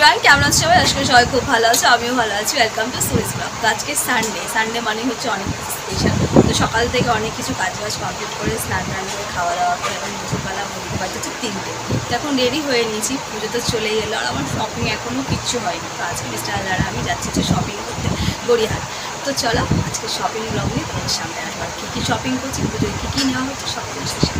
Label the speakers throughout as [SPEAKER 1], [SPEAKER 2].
[SPEAKER 1] Everyone, কেমন আছো সবাই? আজকে সবাই খুব ভালো আছে, আমিও ভালো আছি। Welcome to Swiss blog. তো আজকে সানডে মানে হচ্ছে অনেক স্পেশাল। তো সকাল থেকে অনেক কিছু কাজবাজ কমপ্লিট করে স্নান টান করে খাওয়া দাওয়া করে এখন দুপুরবেলা বলতে পারছি হচ্ছে 3টে। তো এখন রেডি হয়ে নিয়েছি, পুজো তো চলেই এলো আর আমার শপিং এখনও কিচ্ছু হয়নি। তো আজকে মিস্টার আলারা আমি যাচ্ছি হচ্ছে শপিং করতে গড়িয়াহাট। তো চলো আজকে শপিং ব্লগ নিয়ে তোমাদের সামনে আসবো। আর কী কী শপিং করছি, পুজোয় কী কী নেওয়া হচ্ছে সব কিছু শেষে।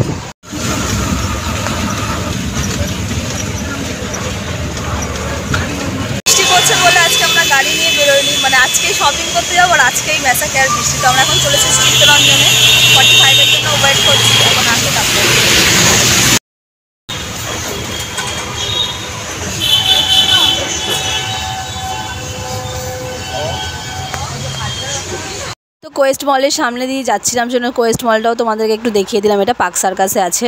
[SPEAKER 1] বলছে বলে আজকে আমরা গাড়ি নিয়ে বেরোইনি, মানে আজকেই শপিং করতে যাবো আর আজকেই মেসাকে আর বৃষ্টি। তো আমরা এখন চলেছি চিত্তরঞ্জনে 45-এর জন্য ওয়েট করছি, এখন আসে তারপরে। তো কোয়েস্ট মলের সামনে দিয়ে যাচ্ছিলাম, জন্য কোয়েস্ট মলটাও তোমাদেরকে একটু দেখিয়ে দিলাম। এটা পার্ক সার্কাসে আছে।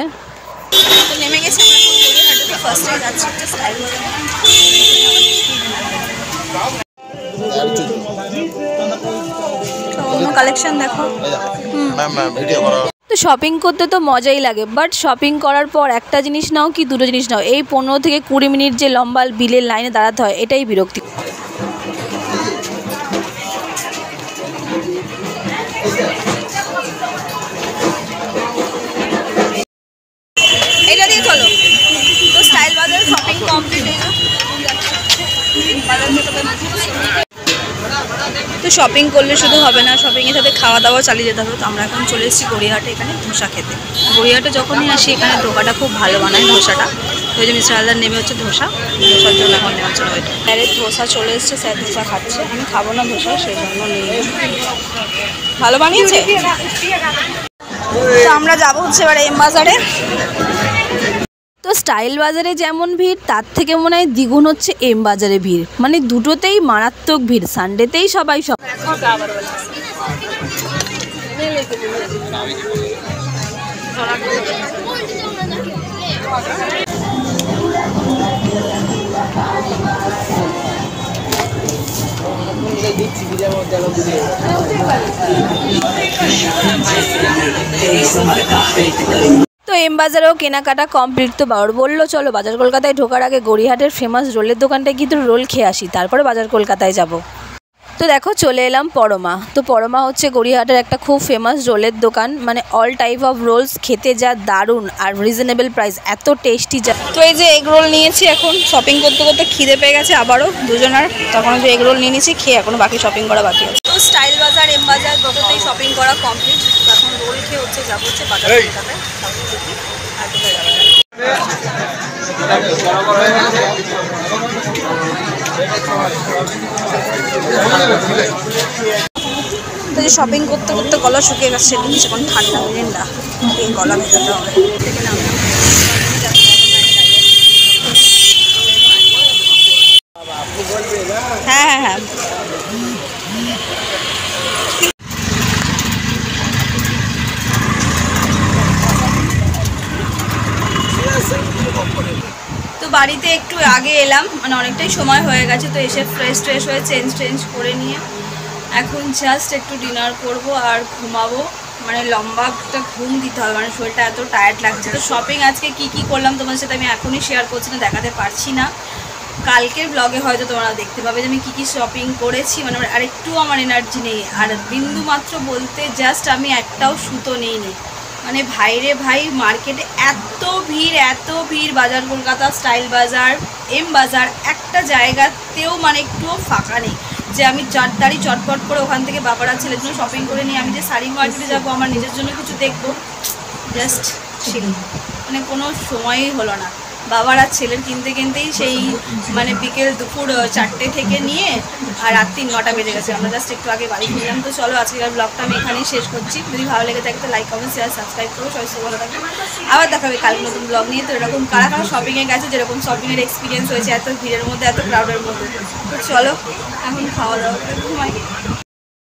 [SPEAKER 1] তো নেমে গেছি আমরা এখন গড়িয়াহাটে। তো ফার্স্টে যাচ্ছি হচ্ছে স্টাইল কালেকশন দেখো। তো শপিং করতে তো মজাই লাগে, বাট শপিং করার পর একটা জিনিস নাও কি দুটো জিনিস নাও, এই 15 থেকে 20 মিনিট যে লম্বা বিলের লাইনে দাঁড়াতে হয়, এটাই বিরক্তি। এটা দিয়ে চলো। তো স্টাইল বাজার শপিং কমপ্লিট। তো শপিং করলে শুধু হবে না, শপিংয়ের সাথে খাওয়া দাওয়া চালিয়ে যেতে হবে। তো আমরা এখন চলে এসেছি গড়িয়াহাটে, এখানে ধোসা খেতে। গড়িয়াহাটে যখনই আসি এখানে ধোকাটা খুব ভালো বানায় ধোসাটা। তো ওই যে মিস্টার আলাদার নেমে হচ্ছে ধোসার জন্য এখন নেওয়ার জন্য ওইটা ডাইরেক্ট ধোসা চলে এসছে। স্যার ধোসা খাচ্ছে, আমি খাবো না ধোসা, সেই জন্য নিয়ে ভালো বানিয়েছে। তো আমরা যাবো হচ্ছে এবার এম বাজারে। তো স্টাইল বাজারে যেমন ভিড়, তার থেকে মনে হয় দ্বিগুণ হচ্ছে এম বাজারে ভিড়। মানে দুটোতেই মারাত্মক ভিড়, সানডেতেই সবাই সব। তো এম বাজারেও কেনাকাটা কমপ্লিট। তো বাবার বললো চলো বাজার কলকাতায় ঢোকার আগে গড়িয়াহাটের ফেমাস রোলের দোকানটায় কিন্তু রোল খেয়ে আসি, তারপরে বাজার কলকাতায় যাব। তো দেখো চলে এলাম পরমা। তো পরমা হচ্ছে গড়িয়াহাটের একটা খুব ফেমাস রোলের দোকান, মানে অল টাইপ অফ রোলস খেতে যা দারুণ আর রিজনেবল প্রাইস, এত টেস্টি যা। তো এই যে এগ রোল নিয়েছি, এখন শপিং করতে করতে খিদে পেয়ে গেছে আবারও দুজনার, তখন যে এগ রোল নিয়ে নিয়েছি, খেয়ে এখনো বাকি শপিং করা বাকি আছে। তো স্টাইল বাজার এম বাজার দুটোতেই শপিং করা কমপ্লিট। এখন রোল খেয়ে হচ্ছে যাবো হচ্ছে বাজার কলকাতায়, তারপর দেখি আর কোথায় যাওয়া যায়। তো যে শপিং করতে করতে গলা শুকিয়ে গেছে, এখন ঠান্ডা মিরিন্ডা এই গলা ভেজাতে হবে। হ্যাঁ হ্যাঁ হ্যাঁ। তো বাড়িতে একটু আগে এলাম, মানে অনেকটাই সময় হয়ে গেছে। তো এসে ফ্রেশ হয়ে চেঞ্জ করে নিয়ে এখন জাস্ট একটু ডিনার করব আর ঘুমাবো। মানে লম্বা একটা ঘুম দিতে হবে, মানে শরীরটা এত টায়ার্ড লাগছে। তো শপিং আজকে কি করলাম তোমার সাথে আমি এখনই শেয়ার করছি না, দেখাতে পারছি না। কালকের ব্লগে হয়তো তোমরা দেখতে পাবে যে আমি কী শপিং করেছি। মানে আরেকটু আমার এনার্জি নেই, আর বিন্দু মাত্র বলতে জাস্ট আমি একটাও সুতো নিইনি। মানে ভাইরে ভাই, মার্কেটে এত ভিড়, বাজার কলকাতা, স্টাইল বাজার, এম বাজার, একটা জায়গাতেও মানে একটুও ফাঁকা নেই যে আমি তাড়াতাড়ি চটপট করে ওখান থেকে বাবার আর ছেলের জন্য শপিং করে নিয়ে আমি যে শাড়ি মার্কেটে যাবো, আমার নিজের জন্য কিছু দেখবো, জাস্ট ছিল মানে কোনো সময়ই হলো না। বাবার আর ছেলের কিনতেই সেই মানে বিকেল দুপুর 4টে থেকে নিয়ে আর রাত্রি 9টা বেজে গেছে। আমরা জাস্ট একটু আগে বাড়ি ফিরলাম। তো চলো আজকের ব্লগটা আমি এখানেই শেষ করছি। যদি ভালো লেগে থাকে তো লাইক কমেন্ট শেয়ার সাবস্ক্রাইব করো। সবাই ভালো থাকবে, আবার দেখাবে কালকে নতুন ব্লগ নিয়ে। তো এরকম কারা শপিংয়ে গেছে, যেরকম শপিংয়ের এক্সপিরিয়েন্স হয়েছে এত ভিড়ের মধ্যে, এত ক্রাউডের মধ্যে। তো চলো এখন খাওয়া দাওয়া করে ঘুমাই।